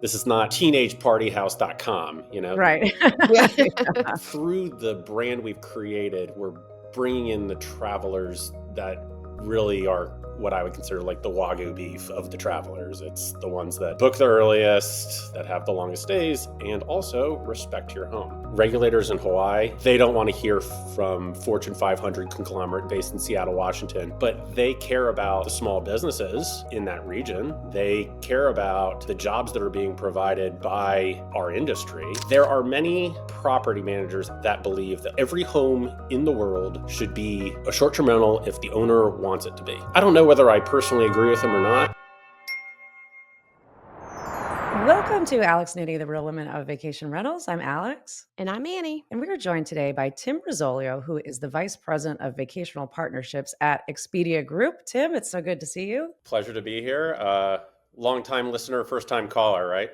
This is not teenagepartyhouse.com, you know? Right. Through the brand we've created, we're bringing in the travelers that really are what I would consider like the Wagyu beef of the travelers. It's the ones that book the earliest, that have the longest stays, and also respect your home. Regulators in Hawaii, they don't want to hear from Fortune 500 conglomerate based in Seattle, Washington, but they care about the small businesses in that region. They care about the jobs that are being provided by our industry. There are many property managers that believe that every home in the world should be a short-term rental if the owner wants it to be. I don't know whether I personally agree with them or not. Welcome to Alex Nitty, the Real Women of Vacation Rentals. I'm Alex. And I'm Annie. And we are joined today by Tim Rosolio, who is the Vice President of Vacational Partnerships at Expedia Group. Tim, it's so good to see you. Pleasure to be here. Long-time listener, first-time caller, right?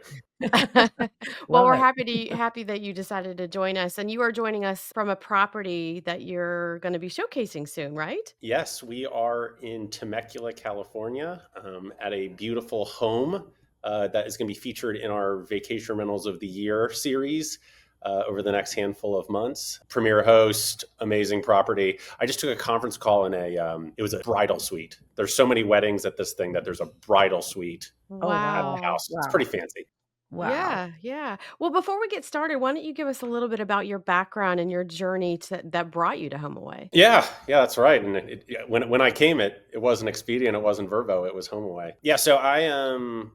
Well, we're happy that you decided to join us. And you are joining us from a property that you're going to be showcasing soon, right? Yes, we are in Temecula, California, at a beautiful home that is going to be featured in our Vacation Rentals of the Year series over the next handful of months. Premier host, amazing property. I just took a conference call in it was a bridal suite. There's so many weddings at this thing that there's a bridal suite at Wow. the house. Wow. It's pretty fancy. Wow. Yeah. Well, before we get started, why don't you give us a little bit about your background and your journey that brought you to HomeAway? Yeah, that's right. And when I came, it wasn't Expedia and it wasn't VRBO, it was HomeAway. Yeah, so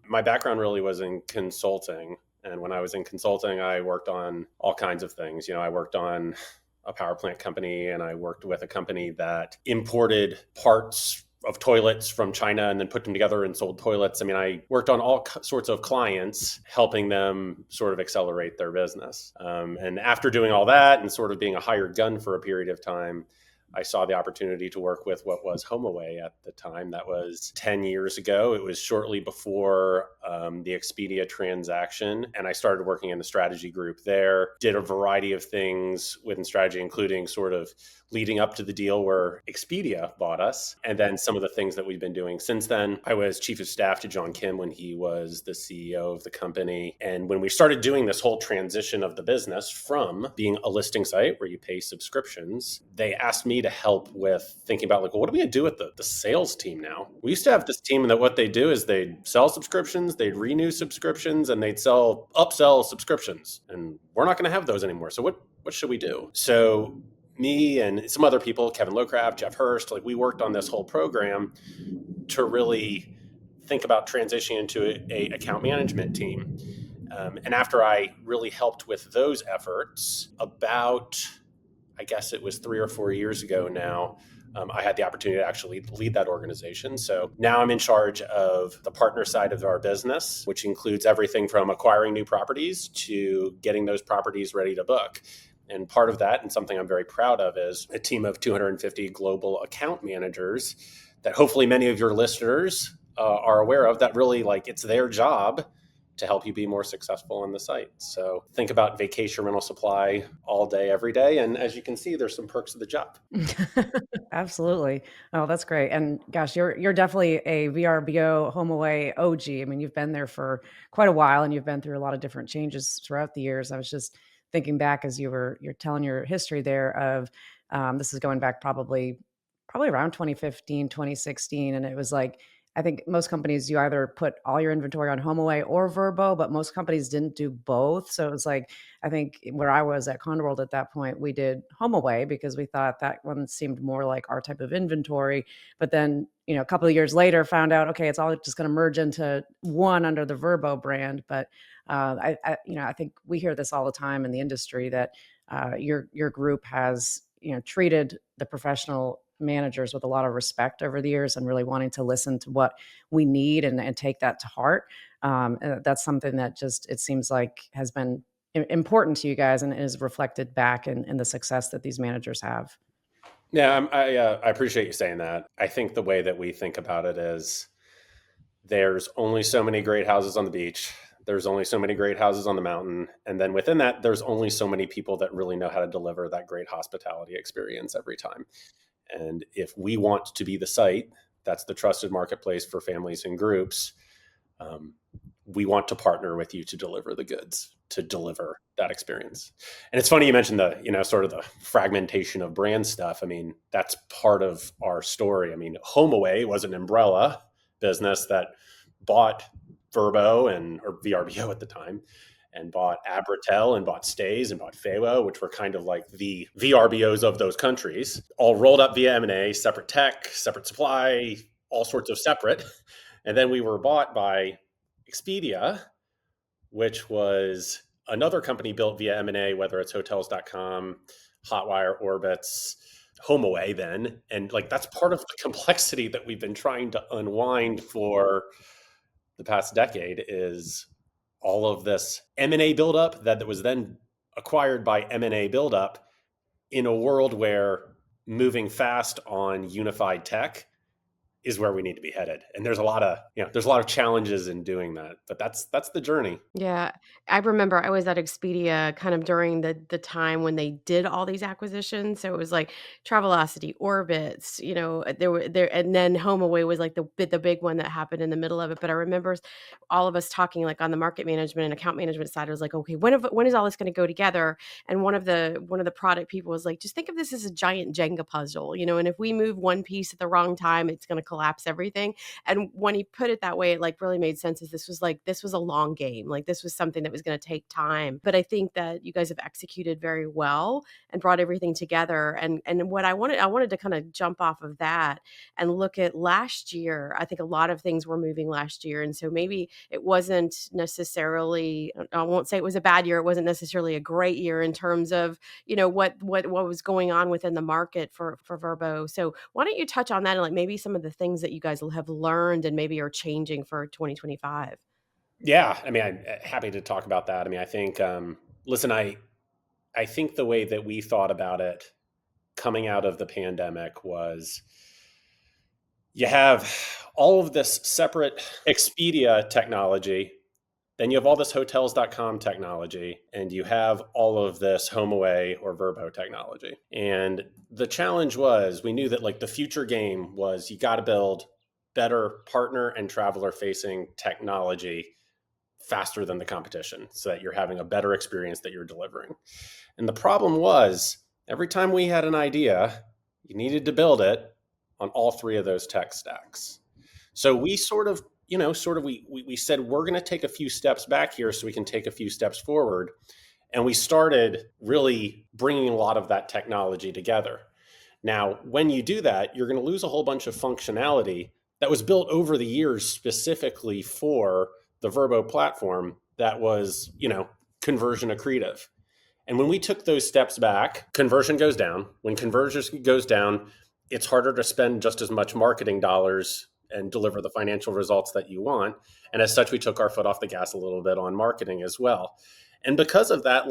my background really was in consulting. And when I was in consulting, I worked on all kinds of things. You know, I worked on a power plant company and I worked with a company that imported parts of toilets from China and then put them together and sold toilets. I mean, I worked on all sorts of clients, helping them sort of accelerate their business. And after doing all that and sort of being a hired gun for a period of time, I saw the opportunity to work with what was HomeAway at the time. That was 10 years ago. It was shortly before the Expedia transaction. And I started working in the strategy group there, did a variety of things within strategy, including sort of leading up to the deal where Expedia bought us. And then some of the things that we've been doing since then. I was chief of staff to John Kim when he was the CEO of the company. And when we started doing this whole transition of the business from being a listing site where you pay subscriptions, they asked me to help with thinking about like, well, what are we going to do with the sales team now? We used to have this team that what they do is they'd sell subscriptions, they'd renew subscriptions, and they'd upsell subscriptions. And we're not going to have those anymore. So what should we do? So me and some other people, Kevin Lowcraft, Jeff Hurst, like we worked on this whole program to really think about transitioning into a account management team. And after I really helped with those efforts, about, I guess it was 3 or 4 years ago now, I had the opportunity to actually lead that organization. So now I'm in charge of the partner side of our business, which includes everything from acquiring new properties to getting those properties ready to book. And part of that, and something I'm very proud of, is a team of 250 global account managers that hopefully many of your listeners are aware of, that really like it's their job to help you be more successful on the site. So think about vacation rental supply all day, every day. And as you can see, there's some perks of the job. Absolutely. Oh, that's great. And gosh, you're definitely a VRBO HomeAway OG. I mean, you've been there for quite a while and you've been through a lot of different changes throughout the years. I was just thinking back as you're telling your history there of this is going back probably around 2015, 2016. And it was like, I think most companies, you either put all your inventory on HomeAway or VRBO, but most companies didn't do both. So it was like, I think where I was at Conworld at that point, we did HomeAway because we thought that one seemed more like our type of inventory. But then, a couple of years later, found out, okay, it's all just going to merge into one under the VRBO brand. But I think we hear this all the time in the industry that your group has, treated the professional managers with a lot of respect over the years and really wanting to listen to what we need and take that to heart. That's something that just, it seems like has been important to you guys and is reflected back in the success that these managers have. Yeah, I appreciate you saying that. I think the way that we think about it is there's only so many great houses on the beach. There's only so many great houses on the mountain. And then within that, there's only so many people that really know how to deliver that great hospitality experience every time. And if we want to be the site that's the trusted marketplace for families and groups, we want to partner with you to deliver the goods, to deliver that experience. And it's funny you mentioned the, sort of the fragmentation of brand stuff. I mean, that's part of our story. I mean, HomeAway was an umbrella business that bought VRBO or VRBO at the time, and bought Abratel and bought Stays and bought Faywo, which were kind of like the VRBOs of those countries, all rolled up via M&A, separate tech, separate supply, all sorts of separate. And then we were bought by Expedia, which was another company built via M&A, whether it's hotels.com, Hotwire, Orbitz, HomeAway then. And like, that's part of the complexity that we've been trying to unwind for the past decade, is all of this M&A buildup that was then acquired by M&A buildup in a world where moving fast on unified tech is where we need to be headed. And there's a lot of challenges in doing that, but that's the journey. Yeah, I remember I was at Expedia kind of during the time when they did all these acquisitions. So it was like Travelocity, Orbitz, there, and then HomeAway was like the big one that happened in the middle of it. But I remember all of us talking like on the market management and account management side. I was like, okay, when is all this going to go together? And one of the product people was like, just think of this as a giant Jenga puzzle, and if we move one piece at the wrong time, it's going to collapse everything. And when he put it that way, it like really made sense. This was a long game. Like this was something that was going to take time. But I think that you guys have executed very well and brought everything together. And what I wanted to kind of jump off of that and look at last year. I think a lot of things were moving last year. And so maybe it wasn't necessarily, I won't say it was a bad year. It wasn't necessarily a great year in terms of, what was going on within the market for VRBO. So why don't you touch on that and like maybe some of the things that you guys have learned and maybe are changing for 2025? Yeah, I mean, I'm happy to talk about that. I mean, I think, listen, I think the way that we thought about it coming out of the pandemic was, you have all of this separate Expedia technology, then you have all this hotels.com technology, and you have all of this HomeAway or VRBO technology. And the challenge was, we knew that like the future game was, you got to build better partner and traveler facing technology faster than the competition, so that you're having a better experience that you're delivering. And the problem was, every time we had an idea, you needed to build it on all three of those tech stacks. So we we said, we're going to take a few steps back here so we can take a few steps forward. And we started really bringing a lot of that technology together. Now, when you do that, you're going to lose a whole bunch of functionality that was built over the years specifically for the VRBO platform that was, conversion accretive. And when we took those steps back, conversion goes down. When conversion goes down, it's harder to spend just as much marketing dollars and deliver the financial results that you want. And as such, we took our foot off the gas a little bit on marketing as well. And because of that,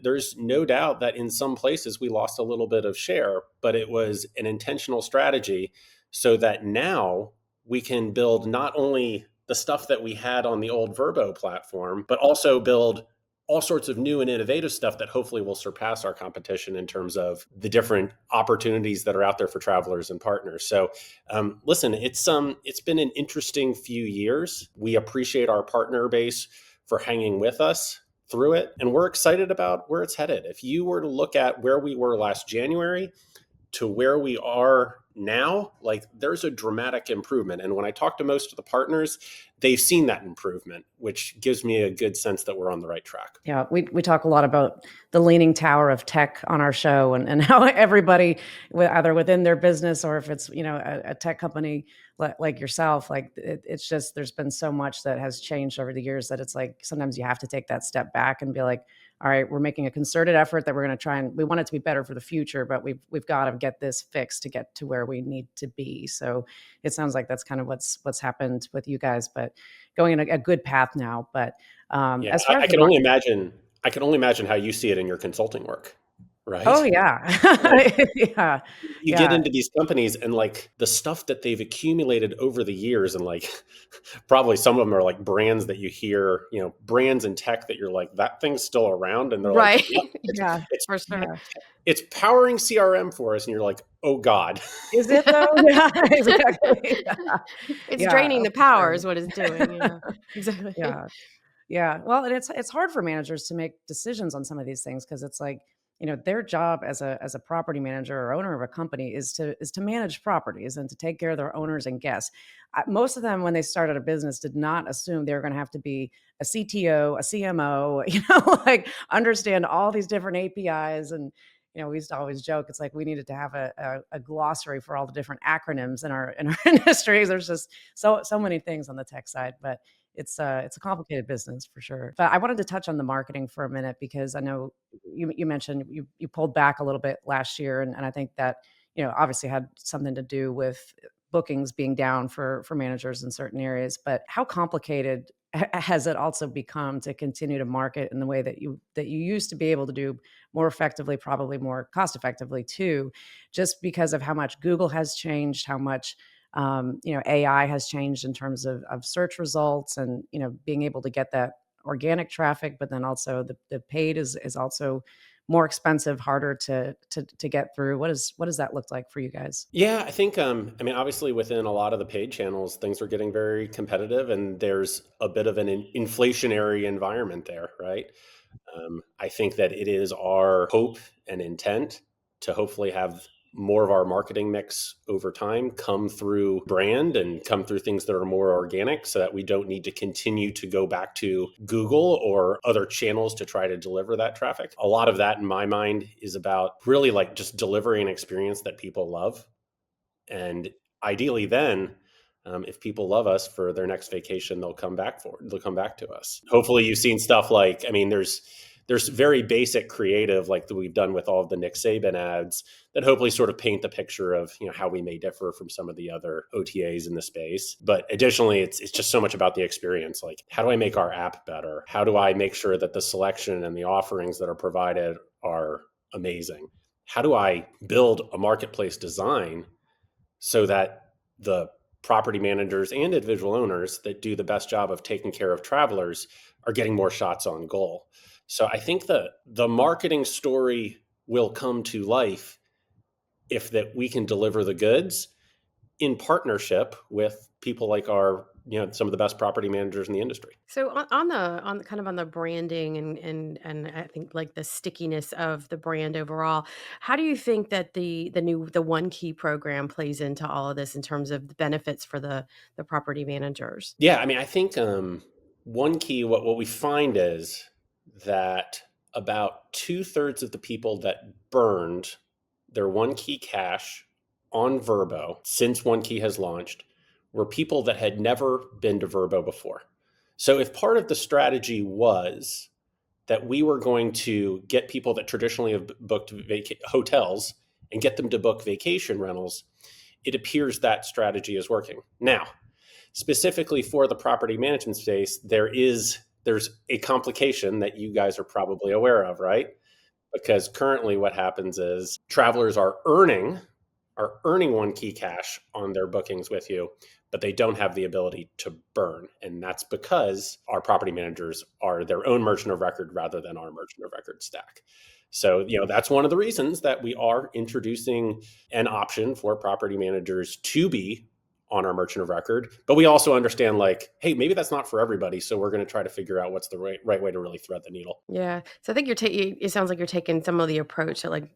there's no doubt that in some places we lost a little bit of share, but it was an intentional strategy so that now we can build not only the stuff that we had on the old VRBO platform, but also build all sorts of new and innovative stuff that hopefully will surpass our competition in terms of the different opportunities that are out there for travelers and partners. So listen, it's been an interesting few years. We appreciate our partner base for hanging with us through it, and we're excited about where it's headed. If you were to look at where we were last January to where we are now, like, there's a dramatic improvement. And when I talk to most of the partners, they've seen that improvement, which gives me a good sense that we're on the right track. Yeah, we talk a lot about the leaning tower of tech on our show, and how everybody, either within their business or if it's, a tech company like yourself, like it's just, there's been so much that has changed over the years that it's like, sometimes you have to take that step back and be like, all right, we're making a concerted effort that we're going to try, and we want it to be better for the future, but we've got to get this fixed to get to where we need to be. So it sounds like that's kind of what's happened with you guys, but going in a good path now. But as far as I can only imagine how you see it in your consulting work. right? Oh, yeah. Yeah. You get Yeah. into these companies and like the stuff that they've accumulated over the years, and like probably some of them are like brands that you hear, brands in tech that you're like, that thing's still around, and they're like, Right. yep, Yeah. it's For sure. Yeah. it's powering CRM for us, and you're like, oh God. Is it though? Yeah, exactly. It's Yeah, draining oh, the for power sure. is what it's doing, yeah. Exactly. Yeah. Yeah. Well, and it's hard for managers to make decisions on some of these things because it's like, their job as a property manager or owner of a company is to manage properties and to take care of their owners and guests. Most of them, when they started a business, did not assume they were going to have to be a CTO, a CMO, like understand all these different APIs. And we used to always joke, it's like we needed to have a glossary for all the different acronyms in our industries. There's just so many things on the tech side, but it's a complicated business for sure. But I wanted to touch on the marketing for a minute because I know you mentioned you pulled back a little bit last year, and I think that obviously had something to do with bookings being down for managers in certain areas. But how complicated has it also become to continue to market in the way that you used to be able to do more effectively, probably more cost effectively too, just because of how much Google has changed, how much AI has changed in terms of search results and, being able to get that organic traffic, but then also the paid is also more expensive, harder to get through. What does that look like for you guys? Yeah, I think, I mean, obviously within a lot of the paid channels, things are getting very competitive, and there's a bit of an inflationary environment there, right? I think that it is our hope and intent to hopefully have more of our marketing mix over time come through brand and come through things that are more organic, so that we don't need to continue to go back to Google or other channels to try to deliver that traffic. A lot of that in my mind is about really like just delivering an experience that people love. And ideally then, if people love us for their next vacation, they'll come back to us. Hopefully you've seen stuff like, I mean, there's very basic creative like that we've done with all of the Nick Saban ads that hopefully sort of paint the picture of how we may differ from some of the other OTAs in the space. But additionally, it's just so much about the experience. Like, how do I make our app better? How do I make sure that the selection and the offerings that are provided are amazing? How do I build a marketplace design so that the property managers and individual owners that do the best job of taking care of travelers are getting more shots on goal? So I think the marketing story will come to life if that we can deliver the goods in partnership with people like our, some of the best property managers in the industry. So on the kind of on the branding and I think like the stickiness of the brand overall, how do you think that the One Key program plays into all of this in terms of the benefits for the property managers? Yeah, I mean, I think one key, what we find is that about 2/3 of the people that burned their One Key cash on VRBO since One Key has launched were people that had never been to VRBO before. So if part of the strategy was that we were going to get people that traditionally have booked hotels and get them to book vacation rentals, it appears that strategy is working. Now, specifically for the property management space, there's a complication that you guys are probably aware of, right? Because currently what happens is travelers are earning One Key cash on their bookings with you, but they don't have the ability to burn. And that's because our property managers are their own merchant of record rather than our merchant of record stack. So, that's one of the reasons that we are introducing an option for property managers to be on our merchant of record. But we also understand like, hey, maybe that's not for everybody. So we're going to try to figure out what's the right way to really thread the needle. Yeah. So I think you're taking it sounds like you're taking some of the approach that like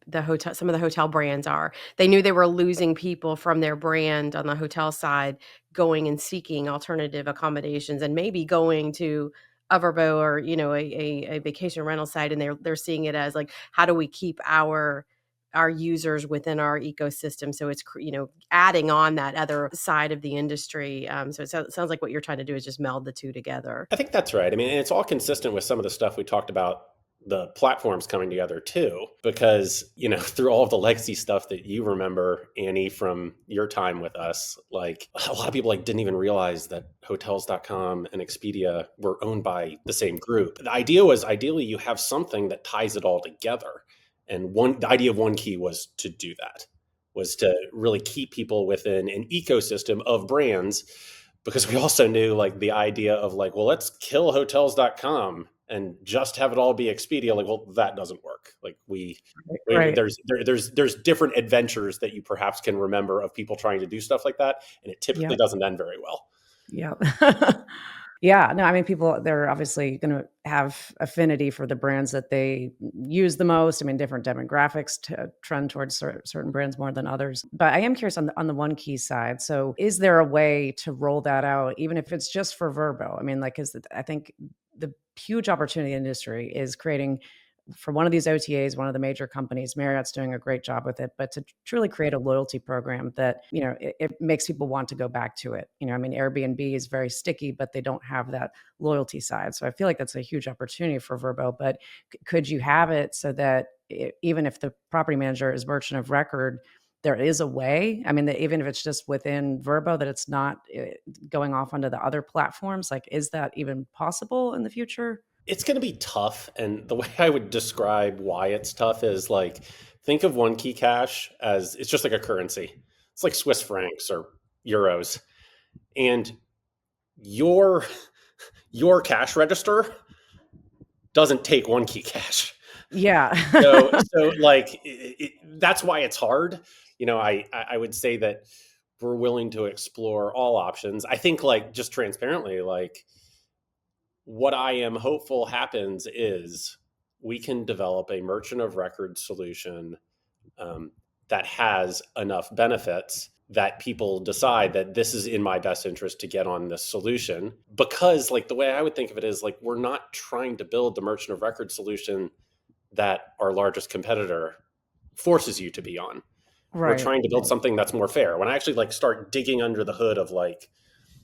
some of the hotel brands are. They knew they were losing people from their brand on the hotel side, going and seeking alternative accommodations and maybe going to a VRBO or, a vacation rental site, and they're seeing it as like, how do we keep our users within our ecosystem? So it's adding on that other side of the industry. So it sounds like what you're trying to do is just meld the two together. I think that's right. I mean, and it's all consistent with some of the stuff we talked about, the platforms coming together too, because, through all of the legacy stuff that you remember, Annie, from your time with us, like a lot of people like didn't even realize that hotels.com and Expedia were owned by the same group. The idea was ideally you have something that ties it all together. And the idea of One Key was to do that, was to really keep people within an ecosystem of brands, because we also knew like the idea of like, well, let's kill hotels.com and just have it all be Expedia. Like, well, that doesn't work. Like Right. there's different adventures that you perhaps can remember of people trying to do stuff like that. And it typically Yep. doesn't end very well. Yep. Yeah, no, I mean, people, they're obviously going to have affinity for the brands that they use the most. I mean, different demographics to trend towards certain brands more than others. But I am curious on the One Key side. So, is there a way to roll that out, even if it's just for VRBO? I mean, like, I think the huge opportunity in the industry is creating for one of these OTAs, one of the major companies. Marriott's doing a great job with it, but to truly create a loyalty program that, it makes people want to go back to it. I mean, Airbnb is very sticky, but they don't have that loyalty side. So I feel like that's a huge opportunity for VRBO. But could you have it so that even if the property manager is merchant of record, there is a way, I mean, that even if it's just within VRBO, that it's not going off onto the other platforms? Like, is that even possible in the future? It's going to be tough. And the way I would describe why it's tough is like, think of One Key Cash as it's just like a currency. It's like Swiss francs or euros. And your cash register doesn't take One Key Cash. Yeah. So like that's why it's hard. I would say that we're willing to explore all options. I think like just transparently, like what I am hopeful happens is we can develop a merchant of record solution that has enough benefits that people decide that this is in my best interest to get on this solution. Because like the way I would think of it is like, we're not trying to build the merchant of record solution that our largest competitor forces you to be on. We're Right. trying to build something that's more fair. When I actually like start digging under the hood of like,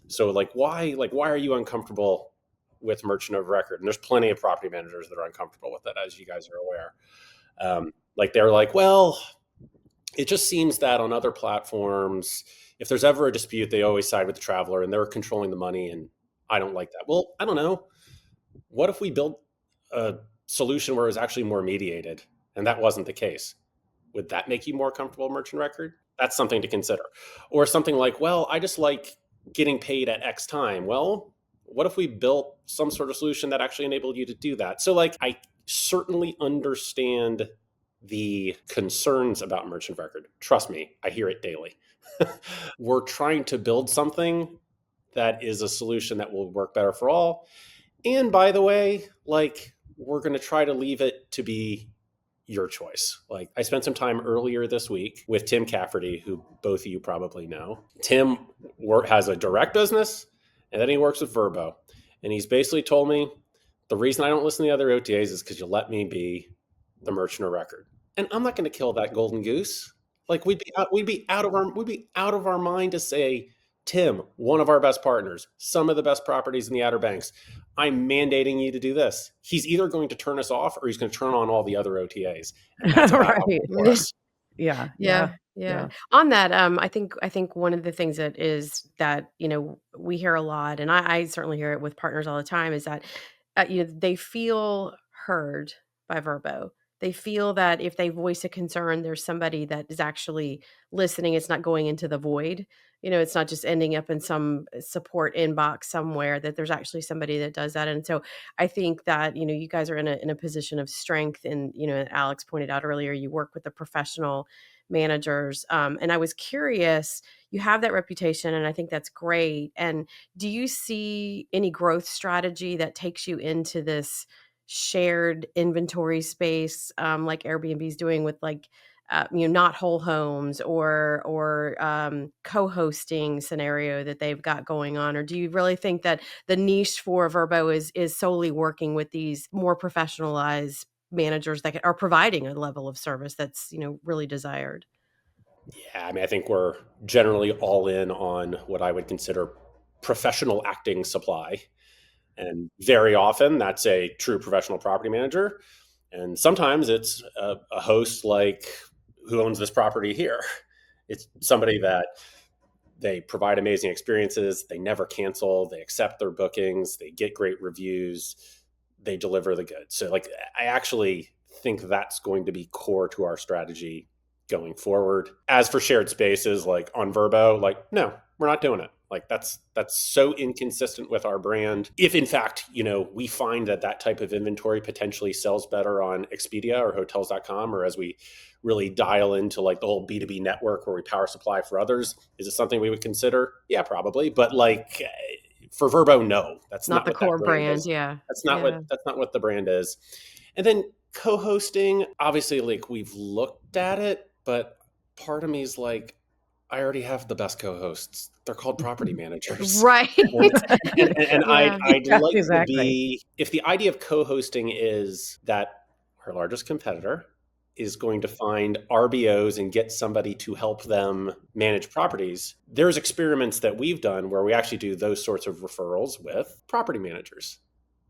so why are you uncomfortable with merchant of record? And there's plenty of property managers that are uncomfortable with it, as you guys are aware. Like they're like, well, it just seems that on other platforms, if there's ever a dispute, they always side with the traveler and they're controlling the money. And I don't like that. Well, I don't know. What if we built a solution where it was actually more mediated and that wasn't the case? Would that make you more comfortable merchant record? That's something to consider. Or something like, well, I just like getting paid at X time. Well, what if we built some sort of solution that actually enabled you to do that? So like, I certainly understand the concerns about merchant record. Trust me, I hear it daily. We're trying to build something that is a solution that will work better for all. And by the way, like we're going to try to leave it to be your choice. Like I spent some time earlier this week with Tim Cafferty, who both of you probably know. Tim has a direct business and then he works with VRBO. And he's basically told me the reason I don't listen to the other OTAs is because you let me be the merchant of record. And I'm not going to kill that golden goose. Like we'd be out of our mind to say, Tim, one of our best partners, some of the best properties in the Outer Banks, I'm mandating you to do this. He's either going to turn us off or he's going to turn on all the other OTAs. And that's about how Right. it works. Yeah. Yeah, Yeah. yeah. Yeah. On that, I think one of the things that is that, we hear a lot, and I certainly hear it with partners all the time, is that, they feel heard by VRBO. They feel that if they voice a concern, there's somebody that is actually listening. It's not going into the void. It's not just ending up in some support inbox somewhere, that there's actually somebody that does that. And so I think that, you guys are in a position of strength. And, Alex pointed out earlier, you work with a professional managers. And I was curious, you have that reputation, and I think that's great. And do you see any growth strategy that takes you into this shared inventory space, like Airbnb's doing with like, not whole homes or co-hosting scenario that they've got going on? Or do you really think that the niche for VRBO is solely working with these more professionalized managers that are providing a level of service that's, really desired? Yeah, I mean, I think we're generally all in on what I would consider professional acting supply. And very often that's a true professional property manager. And sometimes it's a host like who owns this property here. It's somebody that they provide amazing experiences. They never cancel. They accept their bookings. They get great reviews. They deliver the goods. So like, I actually think that's going to be core to our strategy going forward. As for shared spaces, like on VRBO, like, no, we're not doing it. Like that's so inconsistent with our brand. If in fact, we find that type of inventory potentially sells better on Expedia or hotels.com, or as we really dial into like the whole B2B network where we power supply for others, is it something we would consider? Yeah, probably. But like for VRBO, no, that's Not not the what that core brand brand. is. Yeah. That's not Yeah. what the brand is. And then co-hosting, obviously, like we've looked at it, but part of me is like, I already have the best co-hosts. They're called property managers. Right. And Yeah. I'd Yeah, like to exactly. be, if the idea of co-hosting is that our largest competitor is going to find RBOs and get somebody to help them manage properties, there's experiments that we've done where we actually do those sorts of referrals with property managers.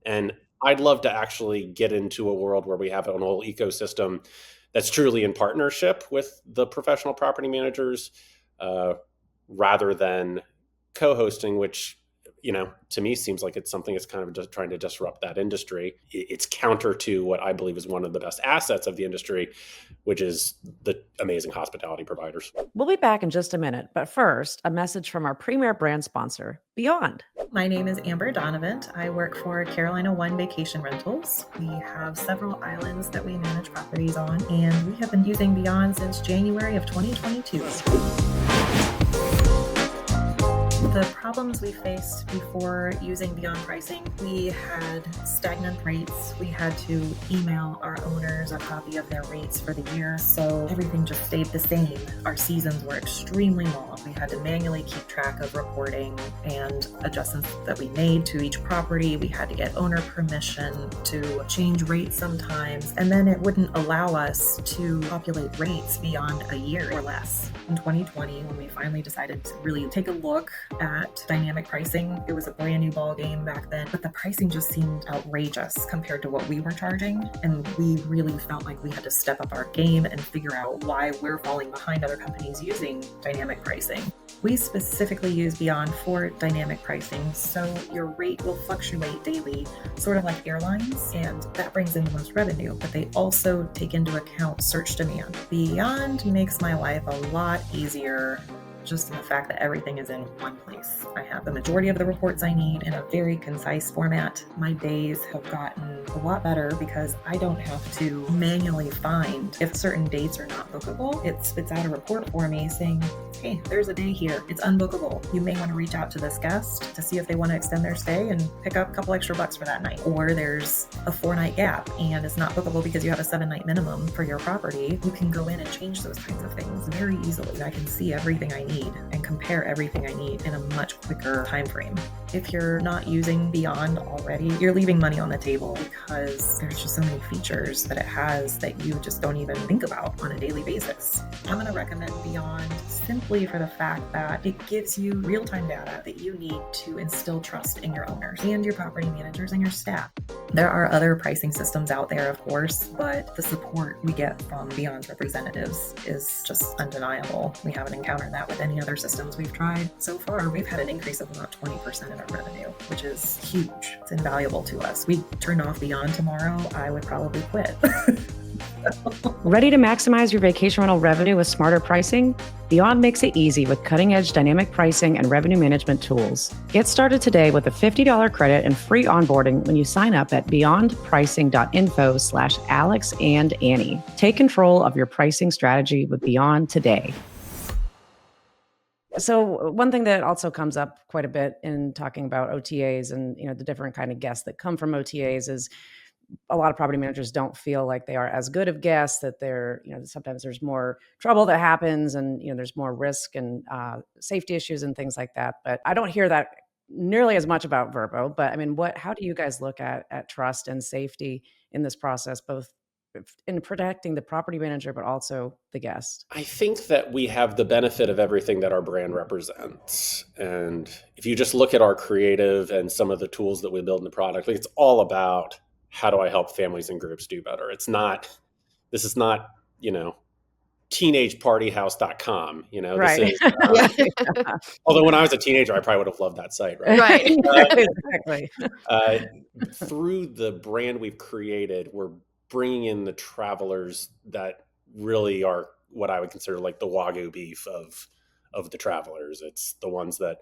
And I'd love to actually get into a world where we have a whole ecosystem that's truly in partnership with the professional property managers, rather than co-hosting, which to me seems like it's something that's kind of just trying to disrupt that industry. It's counter to what I believe is one of the best assets of the industry, which is the amazing hospitality providers. We'll be back in just a minute, but first, a message from our premier brand sponsor, Beyond. My name is Amber Donovan. I work for Carolina One Vacation Rentals. We have several islands that we manage properties on, and we have been using Beyond since January of 2022. The problems we faced before using Beyond Pricing, we had stagnant rates. We had to email our owners a copy of their rates for the year, so everything just stayed the same. Our seasons were extremely long. We had to manually keep track of reporting and adjustments that we made to each property. We had to get owner permission to change rates sometimes, and then it wouldn't allow us to populate rates beyond a year or less. In 2020, when we finally decided to really take a look at dynamic pricing, it was a brand new ball game back then, but the pricing just seemed outrageous compared to what we were charging, and we really felt like we had to step up our game and figure out why we're falling behind other companies using dynamic pricing. We specifically use Beyond for dynamic pricing, so your rate will fluctuate daily, sort of like airlines, and that brings in the most revenue, but they also take into account search demand. Beyond makes my life a lot easier, just in the fact that everything is in one place. I have the majority of the reports I need in a very concise format. My days have gotten a lot better because I don't have to manually find if certain dates are not bookable. It spits out a report for me saying, hey, there's a day here. It's unbookable. You may want to reach out to this guest to see if they want to extend their stay and pick up a couple extra bucks for that night. Or there's a 4-night gap and it's not bookable because you have a 7-night minimum for your property. You can go in and change those kinds of things very easily. I can see everything I need and compare everything I need in a much quicker time frame. If you're not using Beyond already, you're leaving money on the table because there's just so many features that it has that you just don't even think about on a daily basis. I'm going to recommend Beyond simply for the fact that it gives you real-time data that you need to instill trust in your owners and your property managers and your staff. There are other pricing systems out there, of course, but the support we get from Beyond's representatives is just undeniable. We haven't encountered that with any other systems we've tried. So far, we've had an increase of about 20% in our revenue, which is huge. It's invaluable to us. We turned off Beyond tomorrow, I would probably quit. Ready to maximize your vacation rental revenue with smarter pricing? Beyond makes it easy with cutting-edge dynamic pricing and revenue management tools. Get started today with a $50 credit and free onboarding when you sign up at beyondpricing.info/Alex and Annie. Take control of your pricing strategy with Beyond today. So one thing that also comes up quite a bit in talking about OTAs and the different kind of guests that come from OTAs is a lot of property managers don't feel like they are as good of guests, that they're, sometimes there's more trouble that happens and, there's more risk and safety issues and things like that. But I don't hear that nearly as much about VRBO. But I mean, how do you guys look at trust and safety in this process, both in protecting the property manager, but also the guest? I think that we have the benefit of everything that our brand represents. And if you just look at our creative and some of the tools that we build in the product, like it's all about how do I help families and groups do better? This is not, teenagepartyhouse.com, Right. This is, although when I was a teenager, I probably would have loved that site, right? Right. Exactly. Through the brand we've created, we're bringing in the travelers that really are what I would consider like the Wagyu beef of the travelers. It's the ones that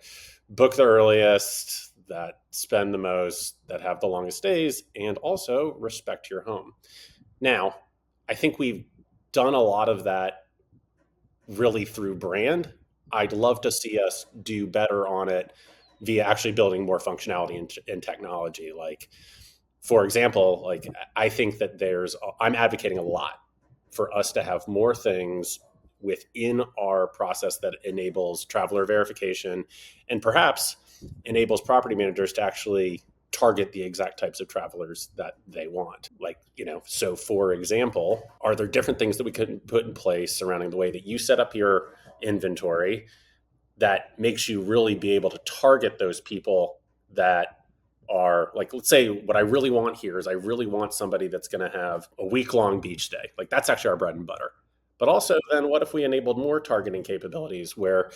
book the earliest, that spend the most, that have the longest stays, and also respect your home. Now, I think we've done a lot of that really through brand. I'd love to see us do better on it via actually building more functionality and technology. Like, for example, like I think that I'm advocating a lot for us to have more things within our process that enables traveler verification and perhaps enables property managers to actually target the exact types of travelers that they want. Like, so for example, are there different things that we could put in place surrounding the way that you set up your inventory that makes you really be able to target those people that are like, let's say what I really want here is I really want somebody that's going to have a week-long beach day. Like that's actually our bread and butter. But also then what if we enabled more targeting capabilities where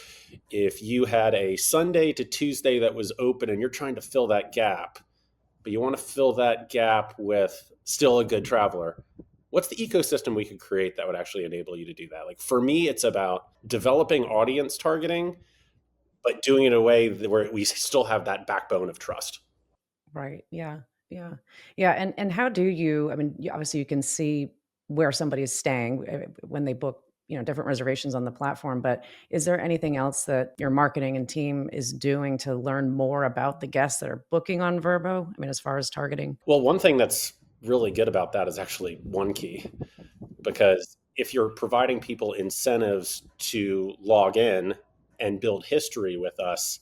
if you had a Sunday to Tuesday that was open and you're trying to fill that gap, but you want to fill that gap with still a good traveler, what's the ecosystem we could create that would actually enable you to do that? Like for me, it's about developing audience targeting, but doing it in a way where we still have that backbone of trust. Right. Yeah. Yeah. Yeah. And how do you, I mean, obviously you can see where somebody is staying when they book, different reservations on the platform, but is there anything else that your marketing and team is doing to learn more about the guests that are booking on VRBO? I mean, as far as targeting? Well, one thing that's really good about that is actually One Key, because if you're providing people incentives to log in and build history with us,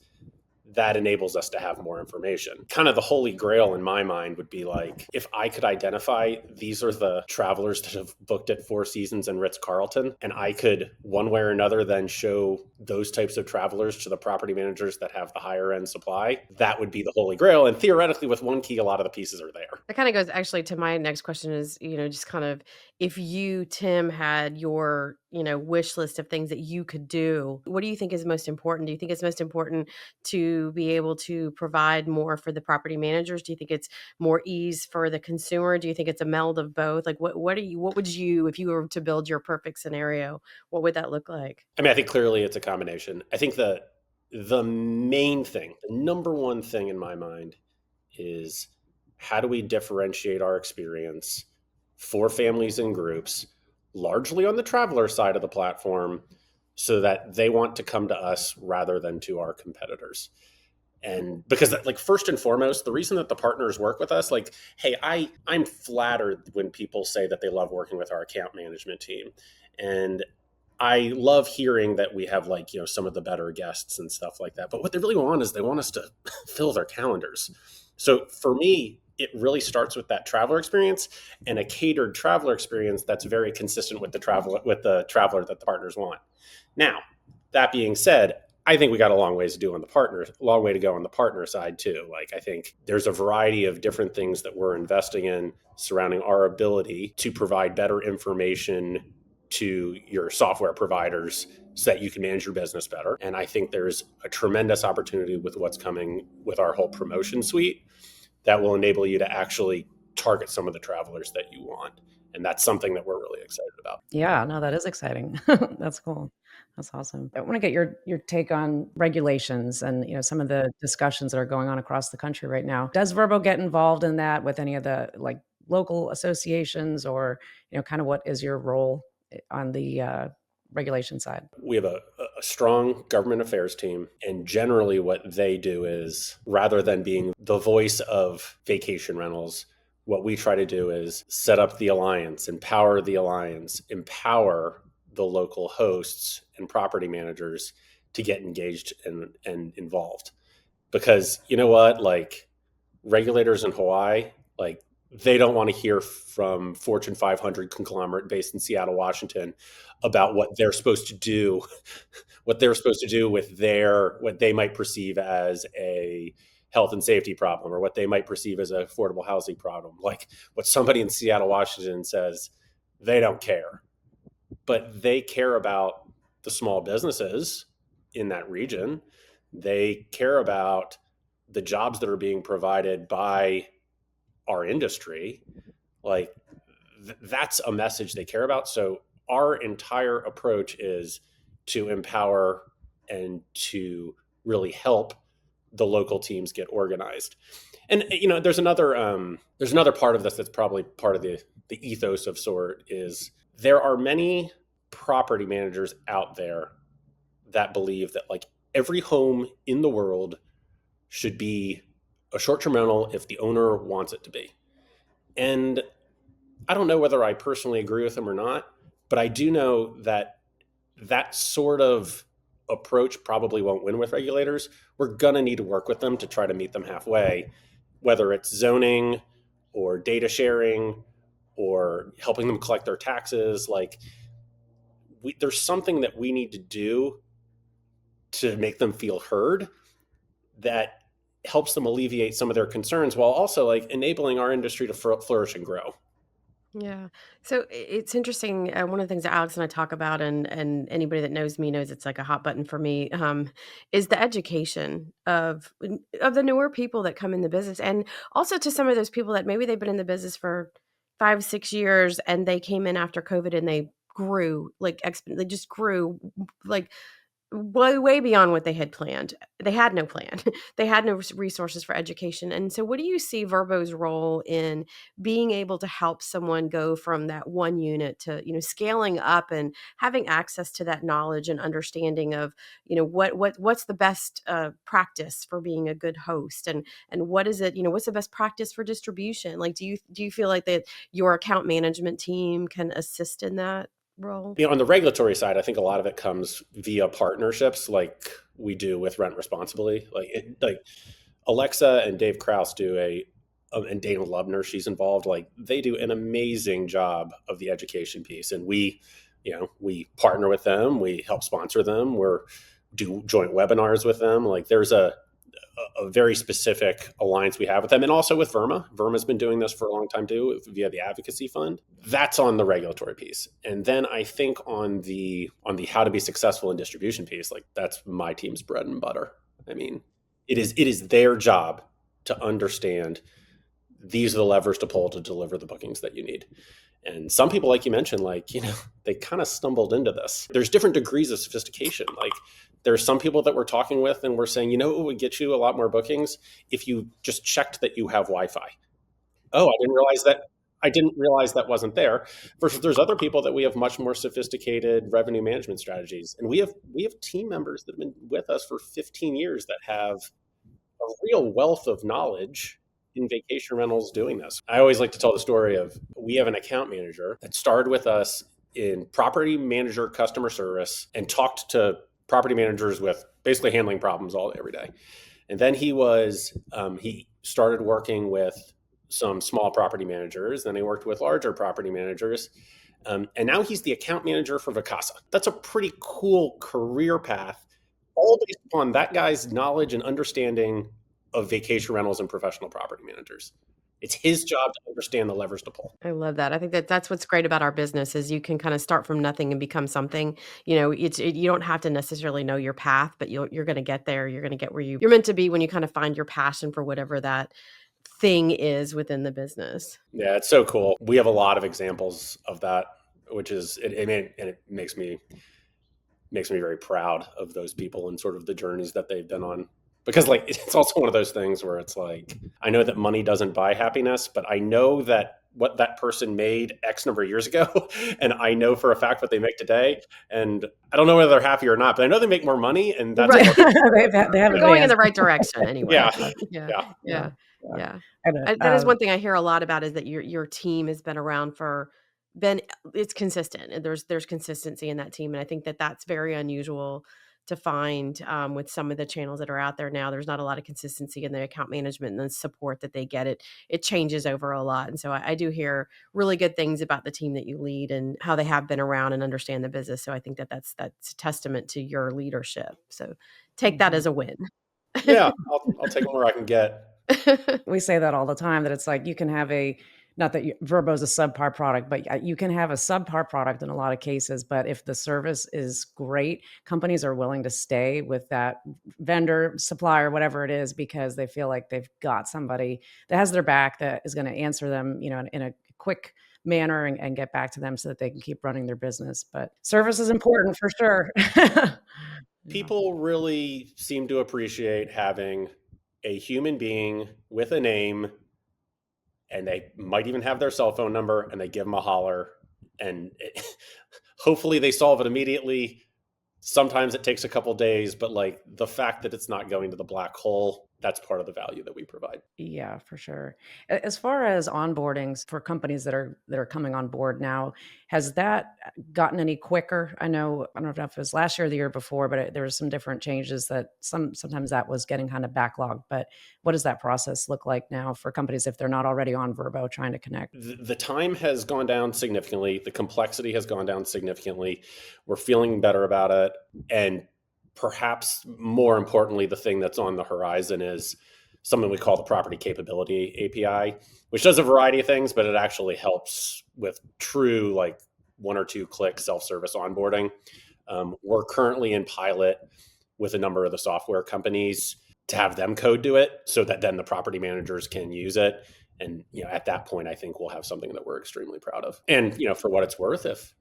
that enables us to have more information. Kind of the holy grail in my mind would be like, if I could identify these are the travelers that have booked at Four Seasons and Ritz-Carlton, and I could one way or another then show those types of travelers to the property managers that have the higher end supply, that would be the holy grail. And theoretically with One Key, a lot of the pieces are there. That kind of goes actually to my next question is, just kind of if you, Tim, had your, wish list of things that you could do, what do you think is most important? Do you think it's most important to be able to provide more for the property managers? Do you think it's more ease for the consumer? Do you think it's a meld of both? Like what would you, if you were to build your perfect scenario, what would that look like? I mean, I think clearly it's a combination. I think the main thing, the number one thing in my mind is how do we differentiate our experience for families and groups, largely on the traveler side of the platform, so that they want to come to us rather than to our competitors. And because like first and foremost, the reason that the partners work with us, like, hey, I'm flattered when people say that they love working with our account management team. And I love hearing that we have like, some of the better guests and stuff like that. But what they really want is they want us to fill their calendars. So for me, it really starts with that traveler experience and a catered traveler experience that's very consistent with the traveler that the partners want. Now, that being said, I think we got a long way to go on the partner side too. Like I think there's a variety of different things that we're investing in surrounding our ability to provide better information to your software providers so that you can manage your business better. And I think there's a tremendous opportunity with what's coming with our whole promotion suite that will enable you to actually target some of the travelers that you want. And that's something that we're really excited about. Yeah, no, that is exciting. That's cool. That's awesome. I want to get your take on regulations and some of the discussions that are going on across the country right now. Does VRBO get involved in that with any of the like local associations, or kind of what is your role on the regulation side? We have a strong government affairs team, and generally what they do is, rather than being the voice of vacation rentals, what we try to do is set up the alliance, empower the local hosts and property managers to get engaged and involved. Because you know what, like regulators in Hawaii, like they don't want to hear from Fortune 500 conglomerate based in Seattle, Washington about what they're supposed to do, with what they might perceive as a health and safety problem, or what they might perceive as an affordable housing problem. Like what somebody in Seattle, Washington says, they don't care. But they care about the small businesses in that region. They care about the jobs that are being provided by our industry. Like that's a message they care about. So our entire approach is to empower and to really help the local teams get organized. And there's another part of this that's probably part of the ethos of sort is there are many property managers out there that believe that like every home in the world should be a short-term rental if the owner wants it to be. And I don't know whether I personally agree with them or not, but I do know that that sort of approach probably won't win with regulators. We're going to need to work with them to try to meet them halfway, whether it's zoning or data sharing or helping them collect their taxes. Like there's something that we need to do to make them feel heard that helps them alleviate some of their concerns while also like enabling our industry to flourish and grow. Yeah. So it's interesting. One of the things that Alex and I talk about, and anybody that knows me knows it's like a hot button for me, is the education of the newer people that come in the business, and also to some of those people that maybe they've been in the business for 5, 6 years, and they came in after COVID and they grew they just grew like way beyond what they had planned. They had no plan. They had no resources for education. And so what do you see VRBO's role in being able to help someone go from that one unit to, scaling up and having access to that knowledge and understanding of, what's the best practice for being a good host, and what is it, what's the best practice for distribution? Like, do you feel like that your account management team can assist in that role? On the regulatory side, I think a lot of it comes via partnerships like we do with Rent Responsibly. Like Alexa and Dave Kraus do and Dana Lubner, she's involved. Like they do an amazing job of the education piece. And we partner with them. We help sponsor them. Do joint webinars with them. Like there's a very specific alliance we have with them, and also with VRMA. VRMA's been doing this for a long time too, via the advocacy fund. That's on the regulatory piece. And then I think on the how to be successful in distribution piece, like that's my team's bread and butter. I mean, it is their job to understand these are the levers to pull to deliver the bookings that you need. And some people, like you mentioned, they kind of stumbled into this. There's different degrees of sophistication. Like there's some people that we're talking with and we're saying, it would get you a lot more bookings if you just checked that you have Wi-Fi. Oh, I didn't realize that wasn't there. Versus there's other people that we have much more sophisticated revenue management strategies. And we have team members that have been with us for 15 years that have a real wealth of knowledge in vacation rentals doing this. I always like to tell the story of we have an account manager that started with us in property manager customer service and talked to property managers with basically handling problems every day. And then he started working with some small property managers. Then he worked with larger property managers. And now he's the account manager for Vacasa. That's a pretty cool career path, all based upon that guy's knowledge and understanding of vacation rentals and professional property managers. It's his job to understand the levers to pull. I love that. I think that's what's great about our business is you can kind of start from nothing and become something. You don't have to necessarily know your path, but you're going to get there. You're going to get where you're meant to be when you kind of find your passion for whatever that thing is within the business. Yeah, it's so cool. We have a lot of examples of that, which is it makes me very proud of those people and sort of the journeys that they've been on. Because it's also one of those things where it's like, I know that money doesn't buy happiness, but I know that what that person made X number of years ago, and I know for a fact what they make today. And I don't know whether they're happy or not, but I know they make more money, and that's right. they have going in the right direction anyway. Yeah. That is one thing I hear a lot about is that your team has been around it's consistent, and there's consistency in that team, and I think that that's very unusual to find with some of the channels that are out there now. There's not a lot of consistency in the account management and the support that they get. It changes over a lot. And so I do hear really good things about the team that you lead and how they have been around and understand the business. So I think that's a testament to your leadership. So take that as a win. Yeah, I'll take them where I can get. We say that all the time, that it's like you can have not that VRBO is a subpar product, but you can have a subpar product in a lot of cases. But if the service is great, companies are willing to stay with that vendor, supplier, whatever it is, because they feel like they've got somebody that has their back, that is going to answer them, in a quick manner and get back to them so that they can keep running their business. But service is important for sure. Yeah. People really seem to appreciate having a human being with a name, and they might even have their cell phone number, and they give them a holler, and hopefully they solve it immediately. Sometimes it takes a couple days, but like the fact that it's not going to the black hole, that's part of the value that we provide. Yeah, for sure. As far as onboardings for companies that are coming on board now, has that gotten any quicker? I don't know if it was last year or the year before, but there was some different changes that sometimes that was getting kind of backlogged. But what does that process look like now for companies if they're not already on VRBO trying to connect? The time has gone down significantly. The complexity has gone down significantly. We're feeling better about it. And perhaps more importantly, the thing that's on the horizon is something we call the Property Capability API, which does a variety of things, but it actually helps with true like 1 or 2 click self-service onboarding. We're currently in pilot with a number of the software companies to have them code do it so that then the property managers can use it. And at that point, I think we'll have something that we're extremely proud of. And for what it's worth, if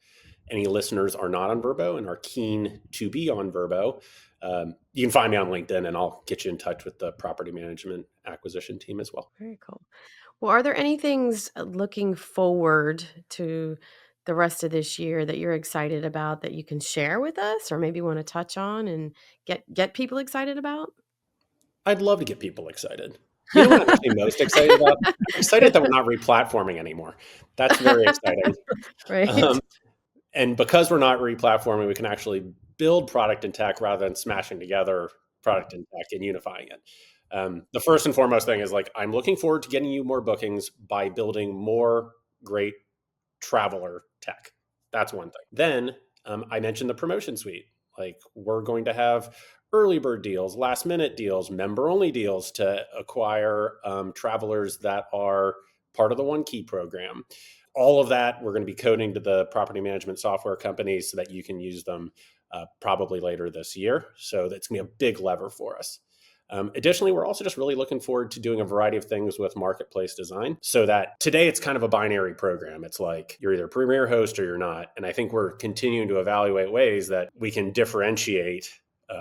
any listeners are not on VRBO and are keen to be on VRBO, you can find me on LinkedIn and I'll get you in touch with the property management acquisition team as well. Very cool. Well, are there any things looking forward to the rest of this year that you're excited about that you can share with us or maybe want to touch on and get people excited about? I'd love to get people excited. You know what I'm actually most excited about? I'm excited that we're not replatforming anymore. That's very exciting. Right. And because we're not replatforming, we can actually build product and tech rather than smashing together product and tech and unifying it. The first and foremost thing is like, I'm looking forward to getting you more bookings by building more great traveler tech. That's one thing. Then I mentioned the promotion suite. Like we're going to have early bird deals, last minute deals, member only deals to acquire travelers that are part of the One Key program. All of that, we're going to be coding to the property management software companies so that you can use them probably later this year. So that's going to be a big lever for us. Additionally, we're also just really looking forward to doing a variety of things with marketplace design so that today it's kind of a binary program. It's like you're either a premier host or you're not. And I think we're continuing to evaluate ways that we can differentiate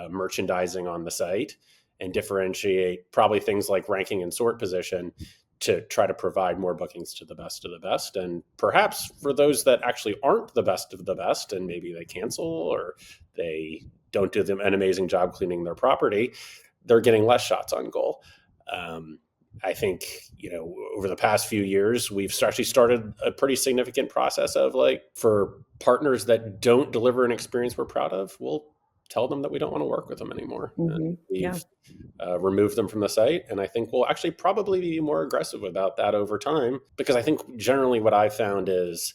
merchandising on the site and differentiate probably things like ranking and sort position to try to provide more bookings to the best of the best. And perhaps for those that actually aren't the best of the best and maybe they cancel or they don't do an amazing job cleaning their property, they're getting less shots on goal. I think, over the past few years, we've actually started a pretty significant process of like, for partners that don't deliver an experience we're proud of, we'll tell them that we don't want to work with them anymore. Mm-hmm. We've removed them from the site. And I think we'll actually probably be more aggressive about that over time, because I think generally what I've found is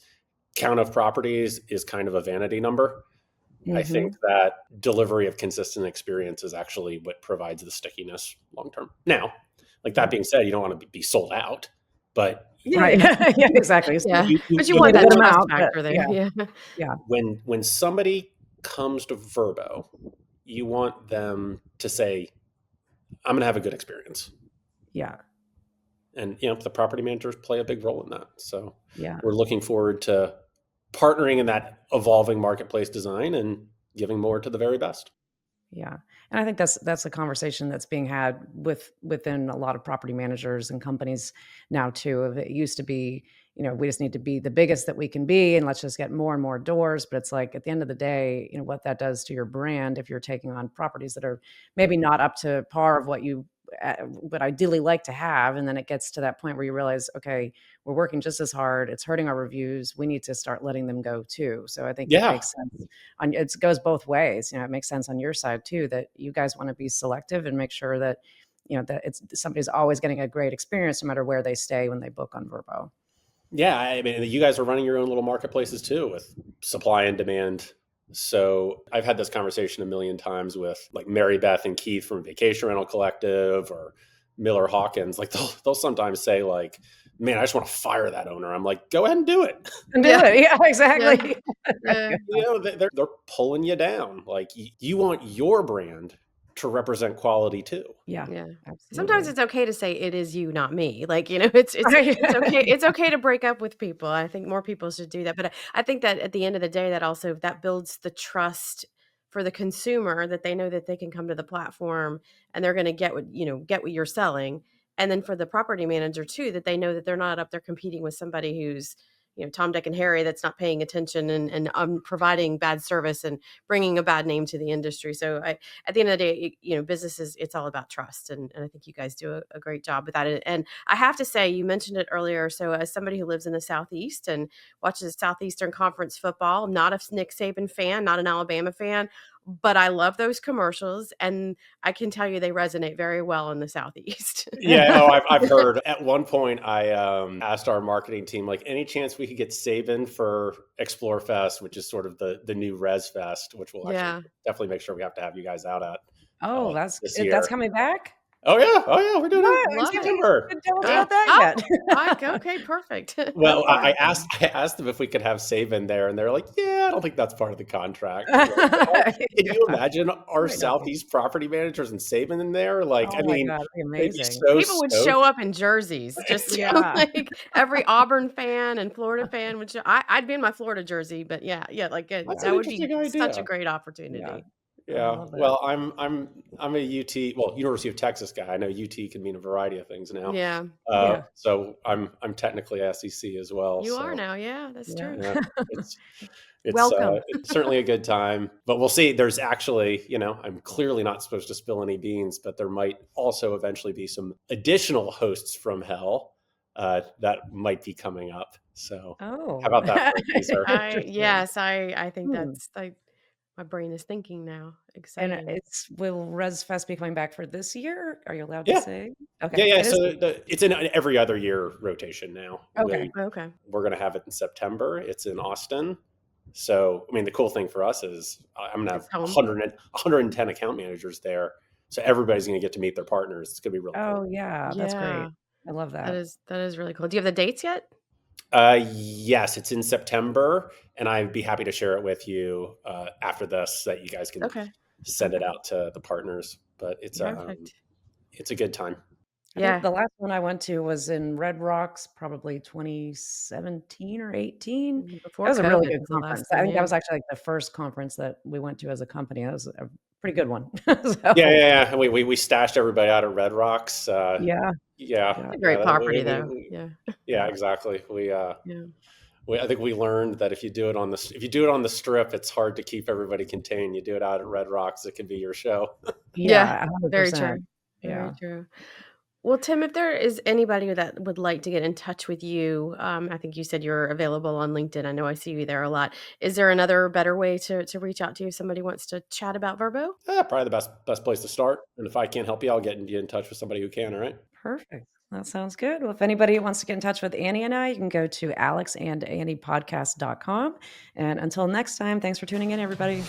count of properties is kind of a vanity number. I think that delivery of consistent experience is actually what provides the stickiness long term. Now, like that being said, you don't want to be sold out, but Right. Yeah, exactly. Yeah. But you you want need to that get 'em trust out, but factor there. yeah. Yeah. when somebody comes to VRBO, you want them to say, I'm going to have a good experience. Yeah. And, the property managers play a big role in that. So Yeah. we're looking forward to partnering in that evolving marketplace design and giving more to the very best. Yeah. And I think that's a conversation that's being had within a lot of property managers and companies now too. It used to be, we just need to be the biggest that we can be and let's just get more and more doors. But it's like at the end of the day, what that does to your brand if you're taking on properties that are maybe not up to par of what you would ideally like to have. And then it gets to that point where you realize, okay, we're working just as hard. It's hurting our reviews. We need to start letting them go too. So I think it makes sense. It goes both ways. It makes sense on your side too, that you guys want to be selective and make sure that, that somebody's always getting a great experience no matter where they stay when they book on VRBO. Yeah. I mean, you guys are running your own little marketplaces too with supply and demand. So I've had this conversation a million times with like Mary Beth and Keith from Vacation Rental Collective or Miller Hawkins. Like they'll sometimes say like, man, I just want to fire that owner. I'm like, go ahead and do it. And do it. Yeah, exactly. Yeah. They're pulling you down. Like you want your brand to represent quality too. Yeah, Yeah. Sometimes absolutely. it's okay to say it is you, not me. Like, it's Right. it's okay. It's okay to break up with people. I think more people should do that. But I think that at the end of the day, that also that builds the trust for the consumer, that they know that they can come to the platform and they're going to get what you're selling. And then for the property manager too, that they know that they're not up there competing with somebody who's, Tom, Dick, and Harry, that's not paying attention and providing bad service and bringing a bad name to the industry. So at the end of the day, businesses, it's all about trust. And I think you guys do a great job with that. And I have to say, you mentioned it earlier. So as somebody who lives in the Southeast and watches Southeastern Conference football, I'm not a Nick Saban fan, not an Alabama fan, but I love those commercials. And I can tell you they resonate very well in the Southeast. Yeah, oh, I've heard. At one point, I asked our marketing team, like, any chance we could get Saban for Explore Fest, which is sort of the new Res Fest, which we'll Yeah. actually definitely make sure we have to have you guys out at Oh, this year. that's coming back? Oh yeah, we're doing it in What? September. Didn't tell us Yeah. about that yet. Okay, perfect. Well, Oh, I asked them if we could have Saban there, and they're like, "Yeah, I don't think that's part of the contract." Yeah. Can you imagine our Right on. Southeast property managers and Saban in there? Like, Oh I my mean, God, it'd be they'd be amazing. so People would stoked. show up in jerseys, just Yeah. like every Auburn fan and Florida fan would show. I'd be in my Florida jersey, but yeah, like That's that an would be interesting such a idea. great Yeah. opportunity. I Yeah. love that. Well, I'm a University of Texas guy. I know UT can mean a variety of things now. Yeah, Yeah. So I'm technically SEC as well. you are So now. Yeah, that's Yeah. true. yeah, it's Welcome. it's certainly a good time. But we'll see. There's actually, I'm clearly not supposed to spill any beans, but there might also eventually be some additional hosts from hell that might be coming up. So Oh. how about that for a teaser? Interesting. I think Hmm. that's like my brain is thinking now. And Exciting. will ResFest be coming back for this year? Are you allowed to Yeah. say? Yeah, Okay. yeah. It is. So it's in an every other year rotation now. Okay. Okay. We're going to have it in September. It's in Austin. So, I mean, the cool thing for us is I'm going to have It's home. 110 account managers there. So everybody's going to get to meet their partners. It's going to be really cool. Oh yeah, that's great. Yeah, I love that that. is really cool. Do you have the dates yet? Yes, it's in September, and I'd be happy to share it with you after this, so that you guys can Okay. send it Okay. out to the partners. But it's Perfect. a good time. I think Yeah. the last one I went to was in Red Rocks, probably 2017 or 18. That Before was a really COVID good was the last conference. one. I think that Yeah. was actually like the first conference that we went to as a company. That was a pretty good one. Yeah, So yeah. We stashed everybody out at Red Rocks. yeah, Yeah, yeah. It's a great yeah. property, though. Yeah. Yeah, exactly. Yeah. I think we learned that if you do it on the strip, it's hard to keep everybody contained. You do it out at Red Rocks, it can be your show. Yeah, Very 100%. true. Very Yeah. true. Well, Tim, if there is anybody that would like to get in touch with you, I think you said you're available on LinkedIn. I know I see you there a lot. Is there another better way to reach out to you if somebody wants to chat about VRBO? Probably the best place to start. And if I can't help you, I'll get you in touch with somebody who can. All right. Perfect. That sounds good. Well, if anybody wants to get in touch with Annie and I, you can go to alexandanniepodcast.com. And until next time, thanks for tuning in, everybody.